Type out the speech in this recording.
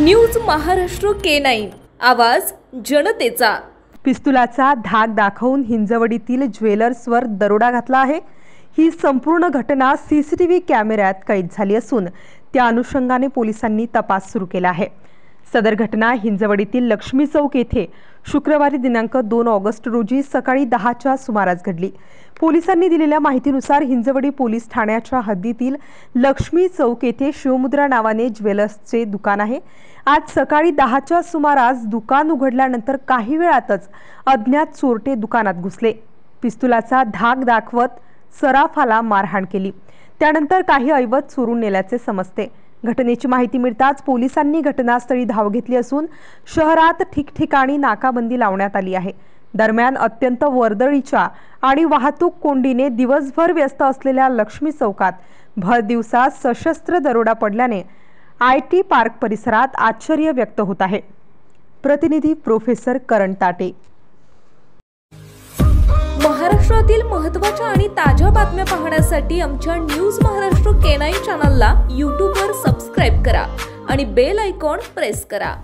News Maharashtra K9 आवाज जनतेचा। पिस्तुलाचा धाक दाखवून हिंजवडीतील ज्वेलर्सवर दरोडा घातला आहे। ही संपूर्ण घटना सीसीटीव्ही कॅमेऱ्यात कैद झाली असून त्या अनुषंगाने पोलिसांनी तपास सुरू केला आहे। सदर घटना हिंजवडीतील लक्ष्मी चौक येथे शुक्रवारी दिनांक 2 ऑगस्ट रोजी सकाळी 10च्या सुमारास घडली। पोलिसांनी दिलेल्या माहितीनुसार हिंजवडी पोलीस ठाण्याच्या हद्दीतील लक्ष्मी चौक येथे शिवमुद्रा नावाने ज्वेलर्सचे दुकान आहे। आज सकाळी 10च्या सुमारास दुकान उघडल्यानंतर काही वेळातच अज्ञात चोरटे दुकानात घुसले। पिस्तुलाचा धाक दाखवत सराफाला मारहाण केली। त्यानंतर काही ऐवज चोरून नेल्याचे समजते। घटनेची माहिती मिळताच पोलिसांनी घटनास्थळी धाव घेतली असून शहरात ठिकठिकाणी नाकाबंदी लावण्यात आली आहे। दरम्यान अत्यंत वर्दळीच्या आणि वाहतूक कोंडीने दिवसभर व्यस्त असलेल्या लक्ष्मी चौकात भर दिवसा सशस्त्र दरोडा पडल्याने IT पार्क परिसरात आश्चर्य व्यक्त होत आहे। प्रतिनिधी प्रोफेसर करण ताटे। महाराष्ट्रातील महत्त्वाच्या आणि ताज्या बातम्या पाहण्यासाठी आमच्या न्यूज महाराष्ट्र K9 चॅनलला YouTube वर सबस्क्राइब करा आणि बेल आयकॉन प्रेस करा।